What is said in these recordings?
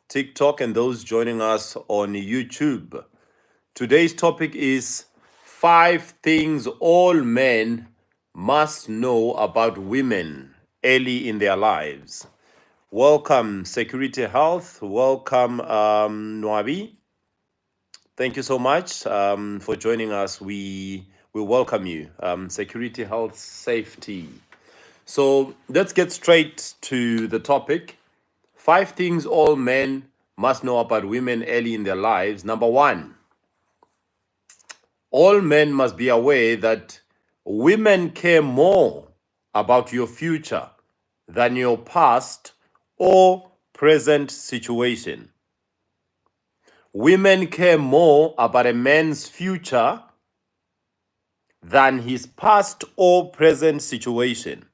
TikTok and those joining us on YouTube. Today's topic is 5 things all men must know about women early in their lives. Welcome, Security Health. Welcome, Nwabi. Thank you so much for joining us. We welcome you. Security, Health, Safety. So let's get straight to the topic. 5 things all men must know about women early in their lives. Number one, all men must be aware that women care more about your future than your past or present situation. Women care more about a man's future than his past or present situation.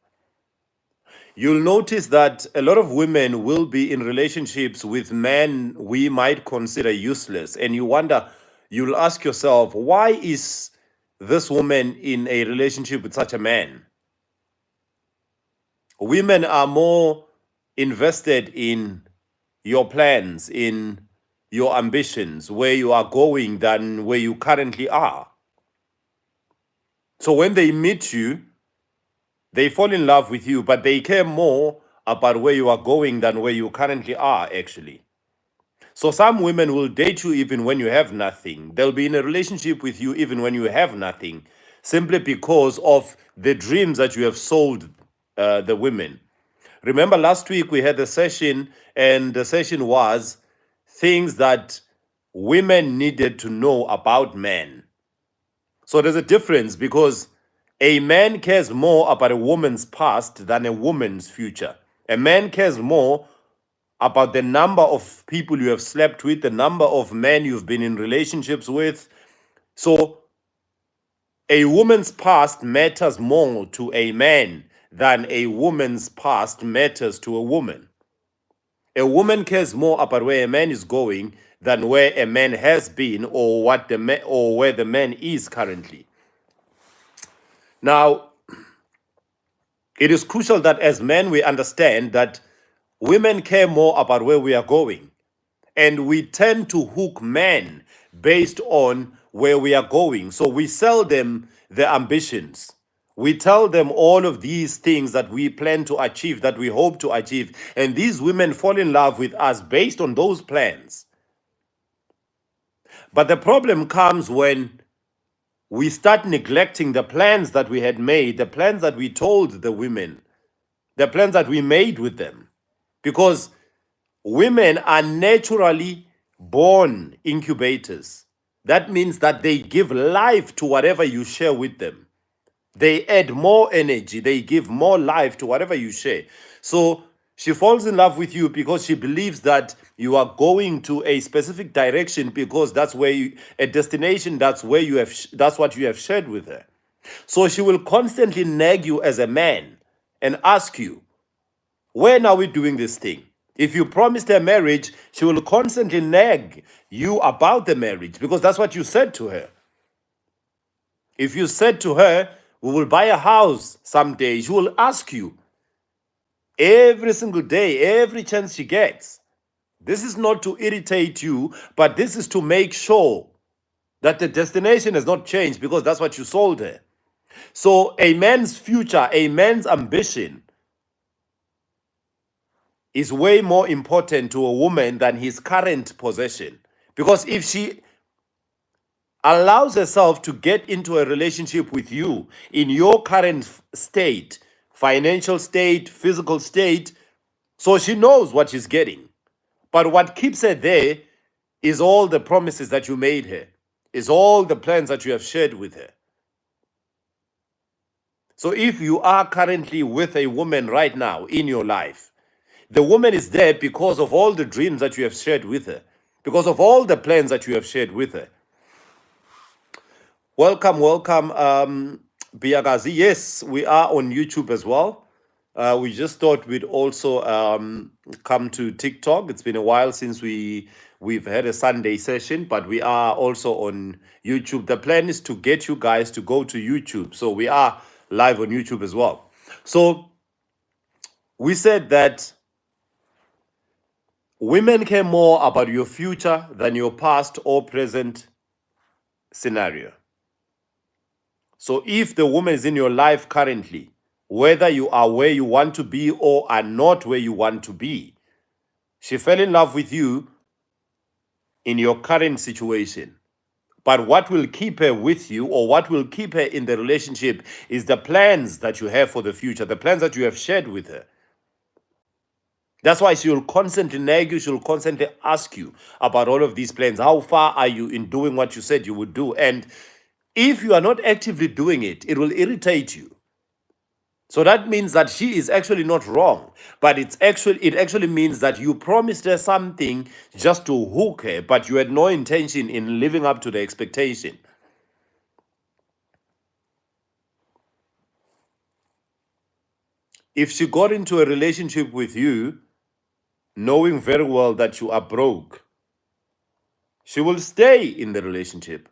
You'll notice that a lot of women will be in relationships with men we might consider useless. And you'll ask yourself, why is this woman in a relationship with such a man? Women are more invested in your plans, in your ambitions, where you are going than where you currently are. So when they meet you, they fall in love with you, but they care more about where you are going than where you currently are, actually. So some women will date you even when you have nothing. They'll be in a relationship with you even when you have nothing, simply because of the dreams that you have sold the women. Remember last week we had a session, and the session was things that women needed to know about men. So there's a difference, because a man cares more about a woman's past than a woman's future. A man cares more about the number of people you have slept with, the number of men you've been in relationships with. So a woman's past matters more to a man than a woman's past matters to a woman. A woman cares more about where a man is going than where a man has been, or where the man is currently. Now, it is crucial that as men we understand that women care more about where we are going, and we tend to hook men based on where we are going. So we sell them the ambitions. We tell them all of these things that we plan to achieve, that we hope to achieve, and these women fall in love with us based on those plans. But the problem comes when we start neglecting the plans that we had made, the plans that we told the women, the plans that we made with them. Because women are naturally born incubators. That means that they give life to whatever you share with them. They add more energy, they give more life to whatever you share. So she falls in love with you because she believes that you are going to a specific direction, because that's a destination, that's what you have shared with her. So she will constantly nag you as a man and ask you, when are we doing this thing? If you promised her marriage, she will constantly nag you about the marriage, because that's what you said to her. If you said to her, we will buy a house someday, she will ask you every single day, every chance she gets. This is not to irritate you, but this is to make sure that the destination has not changed, because that's what you sold her. So a man's future, a man's ambition is way more important to a woman than his current possession. Because if she allows herself to get into a relationship with you in your current state, financial state, physical state, so she knows what she's getting. But what keeps her there is all the promises that you made her, is all the plans that you have shared with her. So if you are currently with a woman right now in your life, the woman is there because of all the dreams that you have shared with her, because of all the plans that you have shared with her. Welcome, Biagazi. Yes, we are on YouTube as well. We just thought we'd also come to TikTok. It's been a while since we've had a Sunday session, but we are also on YouTube. The plan is to get you guys to go to YouTube. So we are live on YouTube as well. So we said that Women care more about your future than your past or present scenario. So if the woman is in your life currently, whether you are where you want to be or are not where you want to be, she fell in love with you in your current situation. But what will keep her with you, or what will keep her in the relationship, is the plans that you have for the future, the plans that you have shared with her. That's why she will constantly nag you, she will constantly ask you about all of these plans. How far are you in doing what you said you would do? And if you are not actively doing it, it will irritate you. So that means that she is actually not wrong, but it actually means that you promised her something just to hook her, but you had no intention in living up to the expectation. If she got into a relationship with you, knowing very well that you are broke, she will stay in the relationship.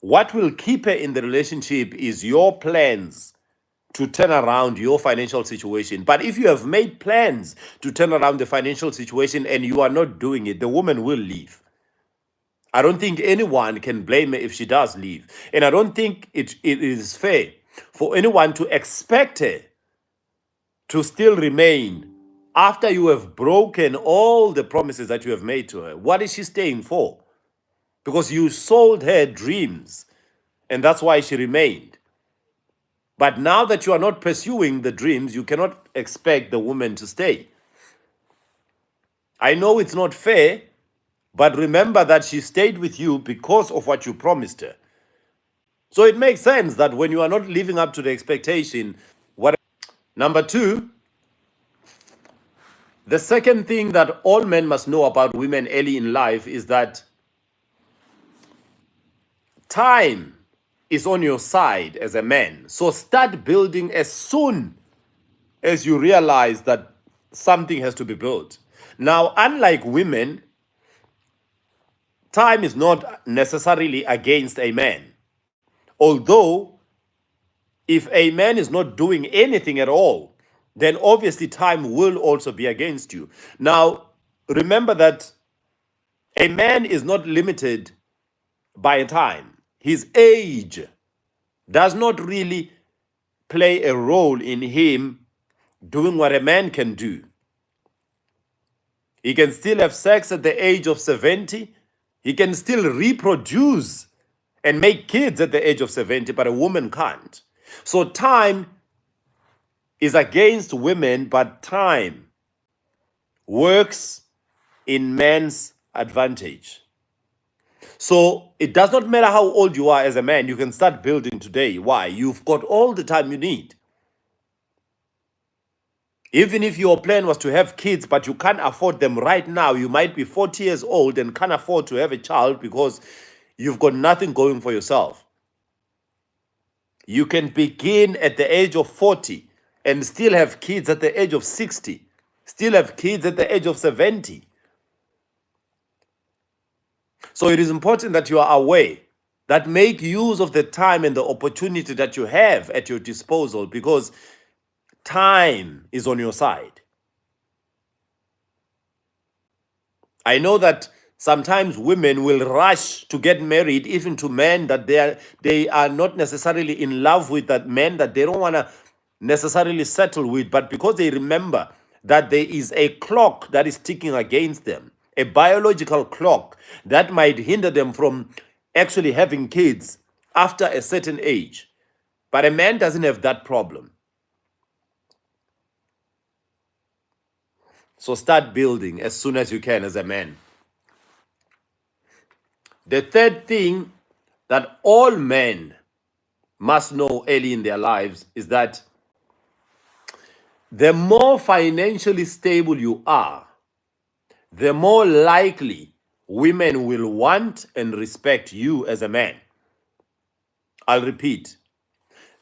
What will keep her in the relationship is your plans to turn around your financial situation. But if you have made plans to turn around the financial situation and you are not doing it, the woman will leave. I don't think anyone can blame her if she does leave. And I don't think it is fair for anyone to expect her to still remain after you have broken all the promises that you have made to her. What is she staying for? Because you sold her dreams, and that's why she remained. But now that you are not pursuing the dreams, you cannot expect the woman to stay. I know it's not fair, but remember that she stayed with you because of what you promised her. So it makes sense that when you are not living up to the expectation, what. Number two, the second thing that all men must know about women early in life is that time is on your side as a man. So start building as soon as you realize that something has to be built. Now, unlike women, time is not necessarily against a man. Although, if a man is not doing anything at all, then obviously time will also be against you. Now, remember that a man is not limited by time. His age does not really play a role in him doing what a man can do. He can still have sex at the age of 70. He can still reproduce and make kids at the age of 70, but a woman can't. So time is against women, but time works in men's advantage. So it does not matter how old you are as a man, you can start building today. Why? You've got all the time you need. Even if your plan was to have kids, but you can't afford them right now, you might be 40 years old and can't afford to have a child because you've got nothing going for yourself. You can begin at the age of 40 and still have kids at the age of 60, still have kids at the age of 70. So it is important that you are aware, that make use of the time and the opportunity that you have at your disposal, because time is on your side. I know that sometimes women will rush to get married even to men that they are not necessarily in love with, that men that they don't want to necessarily settle with, but because they remember that there is a clock that is ticking against them, a biological clock that might hinder them from actually having kids after a certain age. But a man doesn't have that problem. So start building as soon as you can as a man. The third thing that all men must know early in their lives is that the more financially stable you are, the more likely women will want and respect you as a man. I'll repeat.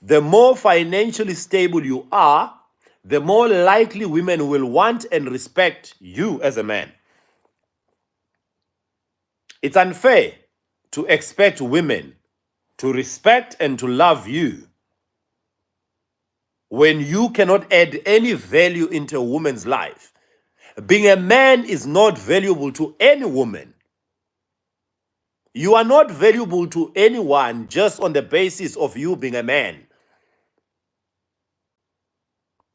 The more financially stable you are, the more likely women will want and respect you as a man. It's unfair to expect women to respect and to love you when you cannot add any value into a woman's life. Being a man is not valuable to any woman. You are not valuable to anyone just on the basis of you being a man.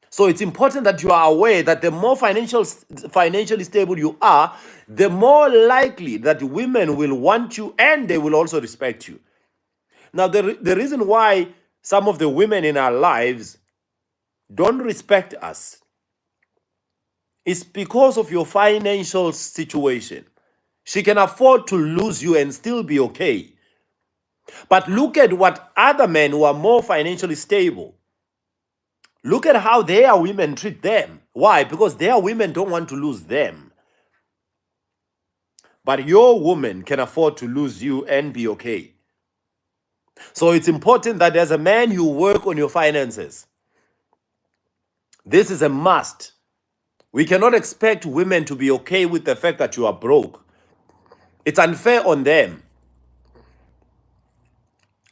So it's important that you are aware that the more financially stable you are, the more likely that women will want you and they will also respect you. Now, the reason why some of the women in our lives don't respect us is because of your financial situation. She can afford to lose you and still be okay. But look at what other men who are more financially stable, look at how their women treat them. Why? Because their women don't want to lose them. But your woman can afford to lose you and be okay. So it's important that as a man, you work on your finances. This is a must. We cannot expect women to be okay with the fact that you are broke. It's unfair on them.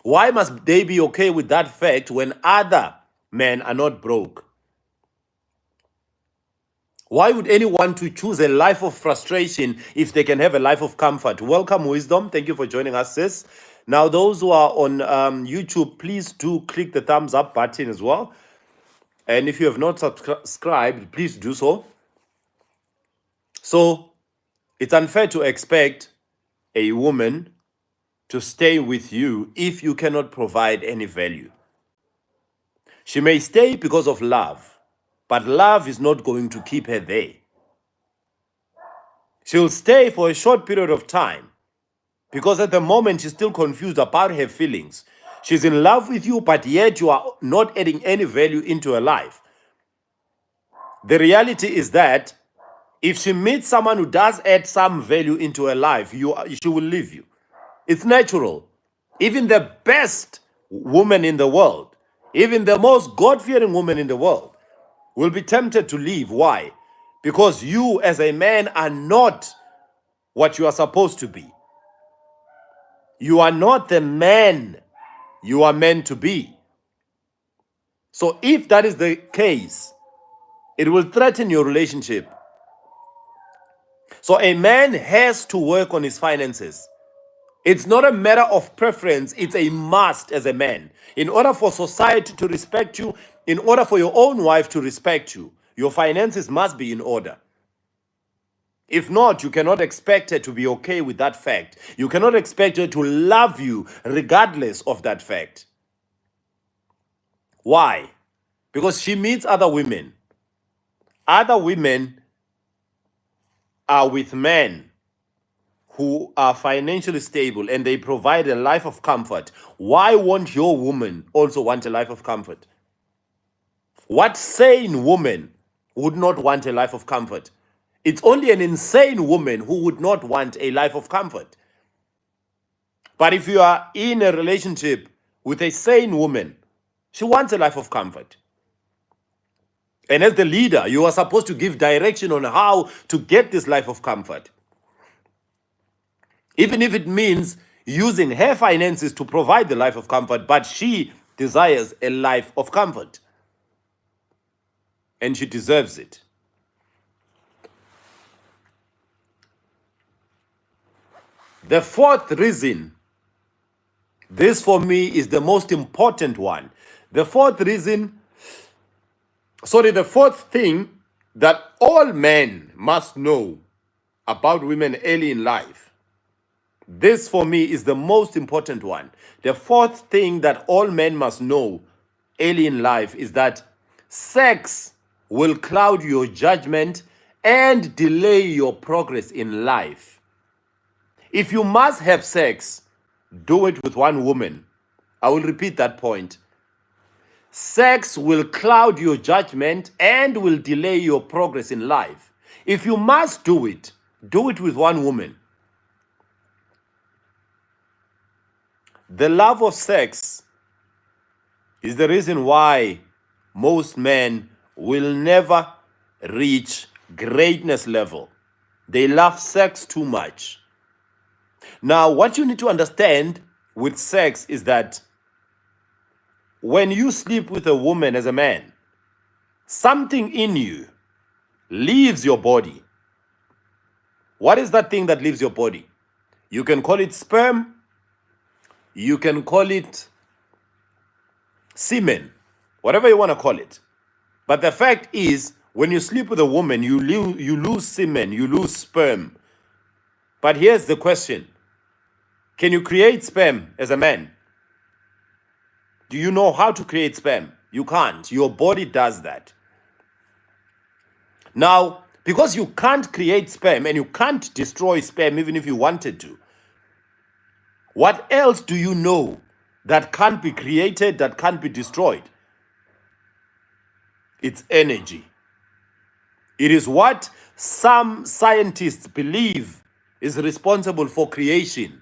Why must they be okay with that fact when other men are not broke? Why would anyone to choose a life of frustration if they can have a life of comfort? Welcome, Wisdom. Thank you for joining us, sis. Now, those who are on YouTube, please do click the thumbs up button as well. And if you have not subscribed, please do so. So, it's unfair to expect a woman to stay with you if you cannot provide any value. She may stay because of love, but love is not going to keep her there. She'll stay for a short period of time because at the moment she's still confused about her feelings. She's in love with you, but yet you are not adding any value into her life. The reality is that if she meets someone who does add some value into her life, she will leave you. It's natural. Even the best woman in the world, even the most God-fearing woman in the world, will be tempted to leave. Why? Because you as a man are not what you are supposed to be. You are not the man you are meant to be. So if that is the case, it will threaten your relationship. So a man has to work on his finances. It's not a matter of preference, it's a must as a man. In order for society to respect you, in order for your own wife to respect you, your finances must be in order. If not, you cannot expect her to be okay with that fact. You cannot expect her to love you regardless of that fact. Why? Because she meets other women. Other women are with men who are financially stable and they provide a life of comfort. Why won't your woman also want a life of comfort? What sane woman would not want a life of comfort? It's only an insane woman who would not want a life of comfort. But if you are in a relationship with a sane woman, she wants a life of comfort. And as the leader, you are supposed to give direction on how to get this life of comfort. Even if it means using her finances to provide the life of comfort, but she desires a life of comfort. And she deserves it. The fourth reason, this for me is the most important one. The fourth thing that all men must know about women early in life. This for me is the most important one. The fourth thing that all men must know early in life is that sex will cloud your judgment and delay your progress in life. If you must have sex, do it with one woman. I will repeat that point. Sex will cloud your judgment and will delay your progress in life. If you must do it with one woman. The love of sex is the reason why most men will never reach greatness level. They love sex too much. Now, what you need to understand with sex is that when you sleep with a woman as a man, something in you leaves your body. What is that thing that leaves your body? You can call it sperm. You can call it semen. Whatever you want to call it. But the fact is, when you sleep with a woman, you lose semen, you lose sperm. But here's the question. Can you create sperm as a man? Do you know how to create sperm? You can't. Your body does that. Now, because you can't create sperm and you can't destroy sperm even if you wanted to, what else do you know that can't be created, that can't be destroyed? It's energy. It is what some scientists believe is responsible for creation.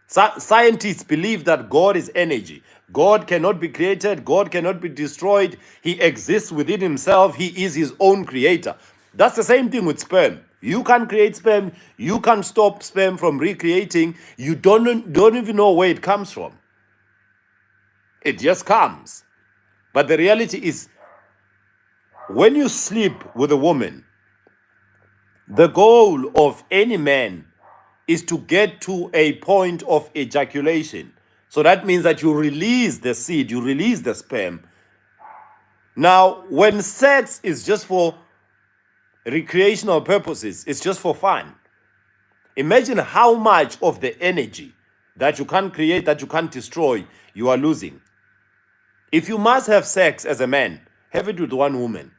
Scientists believe that God is energy. God cannot be created. God cannot be destroyed. He exists within himself. He is his own creator. That's the same thing with sperm. You can't create sperm. You can't stop sperm from recreating. You don't even know where it comes from. It just comes. But the reality is, when you sleep with a woman, the goal of any man is to get to a point of ejaculation. So that means that you release the seed, you release the sperm. Now, when sex is just for recreational purposes, it's just for fun. Imagine how much of the energy that you can't create, that you can't destroy, you are losing. If you must have sex as a man, have it with one woman.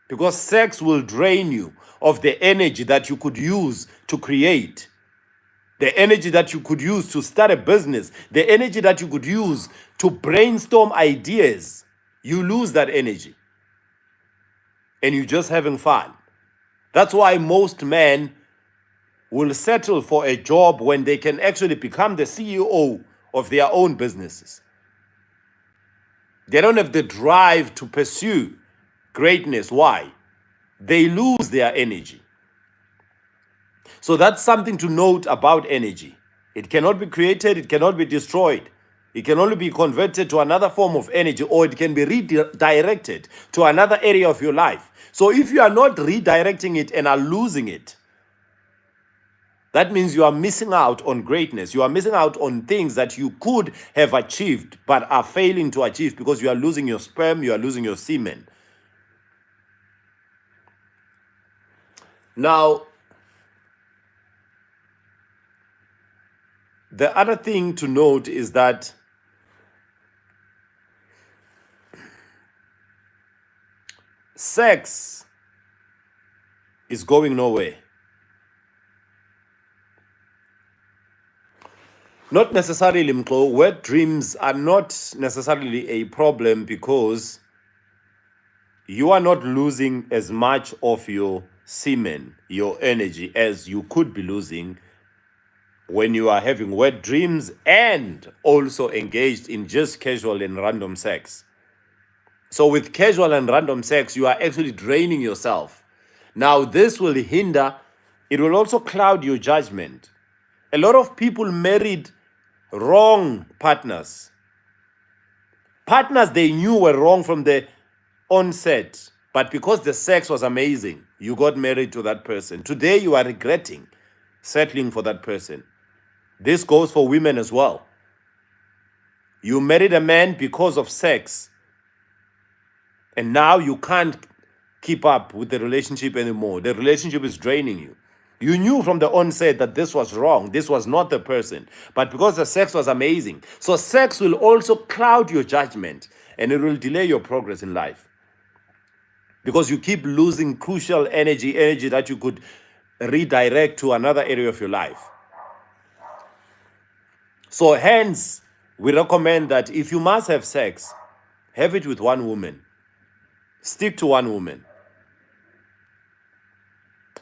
Because sex will drain you of the energy that you could use to create, the energy that you could use to start a business, the energy that you could use to brainstorm ideas. You lose that energy and you're just having fun. That's why most men will settle for a job when they can actually become the CEO of their own businesses. They don't have the drive to pursue greatness. Why? They lose their energy. So that's something to note about energy. It cannot be created, it cannot be destroyed. It can only be converted to another form of energy, or it can be redirected to another area of your life. So if you are not redirecting it and are losing it, that means you are missing out on greatness. You are missing out on things that you could have achieved but are failing to achieve because you are losing your sperm, you are losing your semen. Now, the other thing to note is that sex is going nowhere. Not necessarily, Mklo. Wet dreams are not necessarily a problem because you are not losing as much of your semen, your energy, as you could be losing when you are having wet dreams and also engaged in just casual and random sex. So with casual and random sex, you are actually draining yourself. Now, this will hinder, it will also cloud your judgment. A lot of people married wrong partners. Partners they knew were wrong from the onset, but because the sex was amazing, you got married to that person. Today, you are regretting settling for that person. This goes for women as well. You married a man because of sex, and now you can't keep up with the relationship anymore. The relationship is draining you. You knew from the onset that this was wrong. This was not the person. But because the sex was amazing. So sex will also cloud your judgment and it will delay your progress in life. Because you keep losing crucial energy that you could redirect to another area of your life. So hence, we recommend that if you must have sex, have it with one woman. Stick to one woman.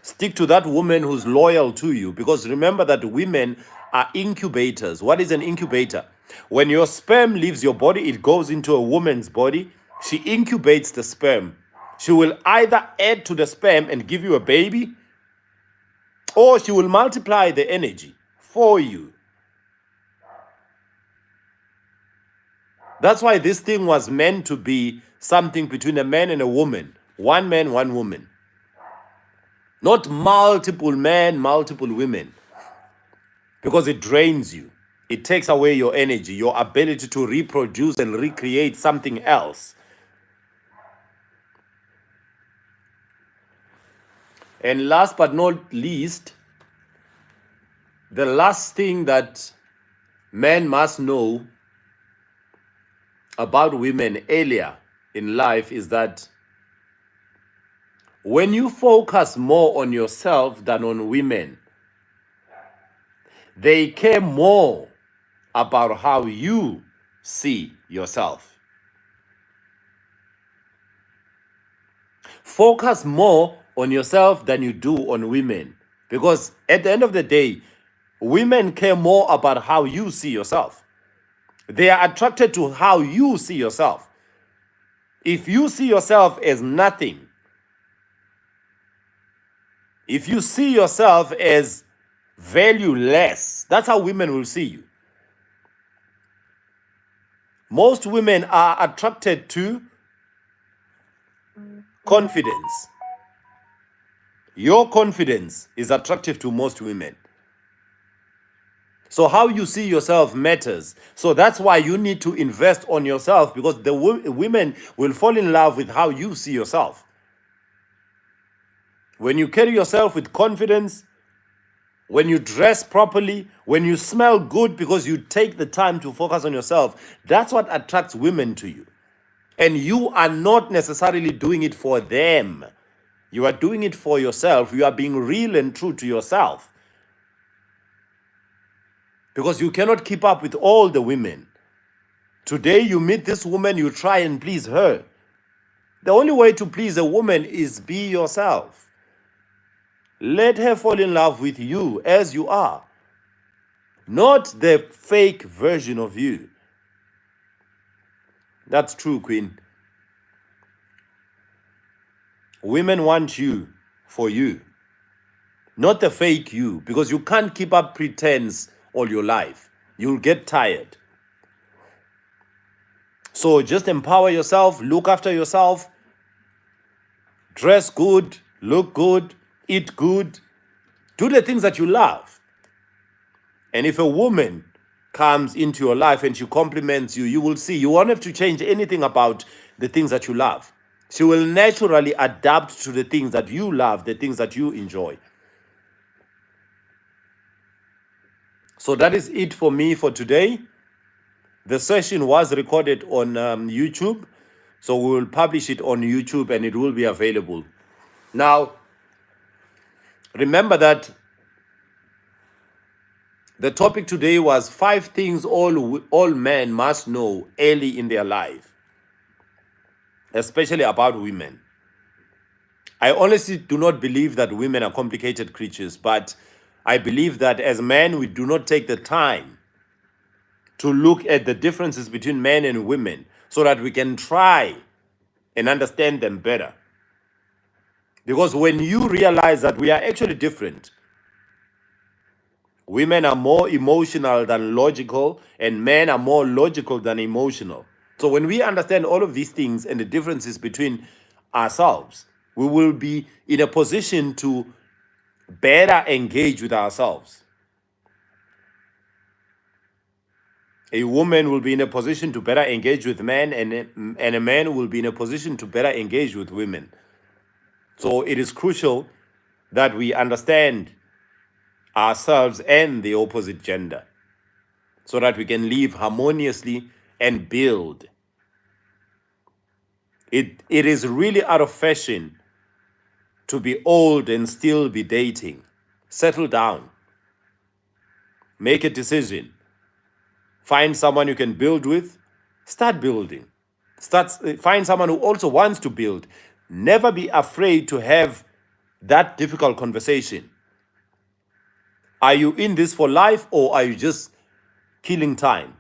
Stick to that woman who's loyal to you, because remember that women are incubators. What is an incubator? When your sperm leaves your body, it goes into a woman's body. She incubates the sperm. She will either add to the sperm and give you a baby, or she will multiply the energy for you. That's why this thing was meant to be something between a man and a woman. One man, one woman. Not multiple men, multiple women. Because it drains you. It takes away your energy, your ability to reproduce and recreate something else. And last but not least, the last thing that men must know about women earlier in life is that when you focus more on yourself than on women, they care more about how you see yourself. Focus more on yourself than you do on women. Because at the end of the day, women care more about how you see yourself. They are attracted to how you see yourself. If you see yourself as nothing, if you see yourself as valueless, that's how women will see you. Most women are attracted to confidence. Your confidence is attractive to most women. So how you see yourself matters. So that's why you need to invest on yourself, because the women will fall in love with how you see yourself. When you carry yourself with confidence, when you dress properly, when you smell good because you take the time to focus on yourself, that's what attracts women to you. And you are not necessarily doing it for them. You are doing it for yourself. You are being real and true to yourself. Because you cannot keep up with all the women. Today you meet this woman, you try and please her. The only way to please a woman is be yourself. Let her fall in love with you as you are, not the fake version of you. That's true, Queen. Women want you for you, not the fake you, because you can't keep up pretense all your life. You'll get tired. So just empower yourself, look after yourself, dress good, look good, eat good, do the things that you love. And if a woman comes into your life and she compliments you, you will see you won't have to change anything about the things that you love. She will naturally adapt to the things that you love, the things that you enjoy. So that is it for me for today. The session was recorded on YouTube, so we will publish it on YouTube and it will be available. Now, remember that the topic today was 5 things all men must know early in their life, especially about women. I honestly do not believe that women are complicated creatures, but I believe that as men, we do not take the time to look at the differences between men and women so that we can try and understand them better. Because when you realize that we are actually different, women are more emotional than logical, and men are more logical than emotional. So when we understand all of these things and the differences between ourselves, we will be in a position to better engage with ourselves. A woman will be in a position to better engage with men, and a man will be in a position to better engage with women. So it is crucial that we understand ourselves and the opposite gender so that we can live harmoniously and build. It is really out of fashion to be old and still be dating. Settle down. Make a decision. Find someone you can build with. Start building. Find someone who also wants to build. Never be afraid to have that difficult conversation. Are you in this for life, or are you just killing time?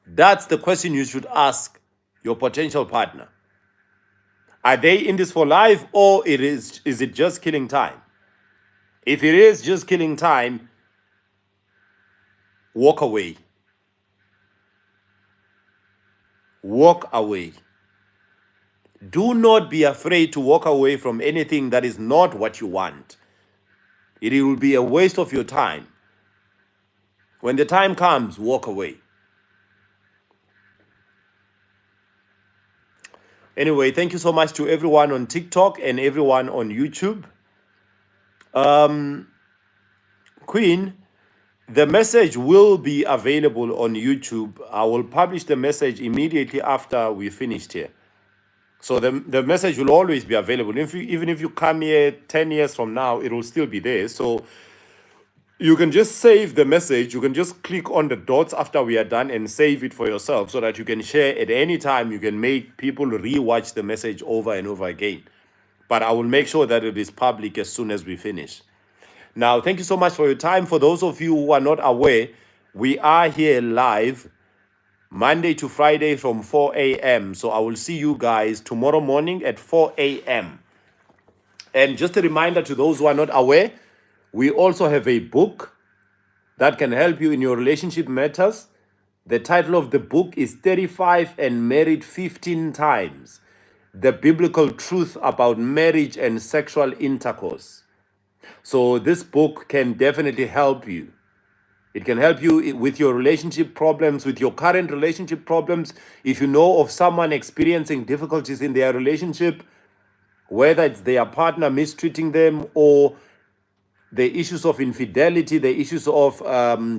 That's the question you should ask your potential partner. Are they in this for life, or is it just killing time? If it is just killing time, walk away. Walk away. Do not be afraid to walk away from anything that is not what you want. It will be a waste of your time. When the time comes, walk away. Anyway, thank you so much to everyone on TikTok and everyone on YouTube. Queen, the message will be available on YouTube. I will publish the message immediately after we finished here. So the message will always be available. Even if you come here 10 years from now, it will still be there. So you can just save the message. You can just click on the dots after we are done and save it for yourself so that you can share at any time. You can make people rewatch the message over and over again. But I will make sure that it is public as soon as we finish. Now, thank you so much for your time. For those of you who are not aware, we are here live Monday to Friday from 4 a.m. So I will see you guys tomorrow morning at 4 a.m. And just a reminder to those who are not aware, we also have a book that can help you in your relationship matters. The title of the book is 35 and Married 15 Times, the biblical truth about marriage and sexual intercourse. So this book can definitely help you. It can help you with your relationship problems, with your current relationship problems. If you know of someone experiencing difficulties in their relationship, whether it's their partner mistreating them or the issues of infidelity, the issues of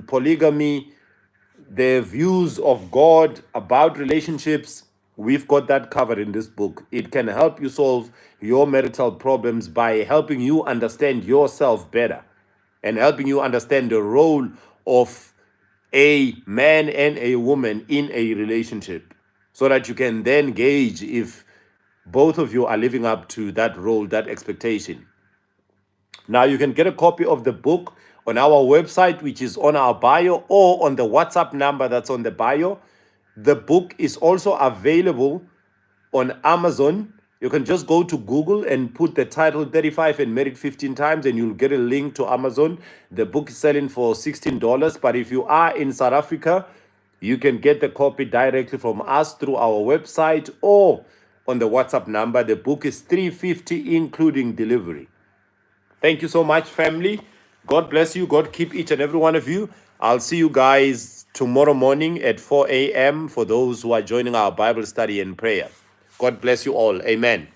polygamy, the views of God about relationships, we've got that covered in this book. It can help you solve your marital problems by helping you understand yourself better and helping you understand the role of a man and a woman in a relationship so that you can then gauge if both of you are living up to that role, that expectation. Now, you can get a copy of the book on our website, which is on our bio, or on the WhatsApp number that's on the bio. The book is also available on Amazon. You can just go to Google and put the title 35 and Married 15 Times, and you'll get a link to Amazon. The book is selling for $16. But if you are in South Africa, you can get the copy directly from us through our website or on the WhatsApp number. The book is $350, including delivery. Thank you so much, family. God bless you. God keep each and every one of you. I'll see you guys tomorrow morning at 4 a.m. for those who are joining our Bible study and prayer. God bless you all. Amen.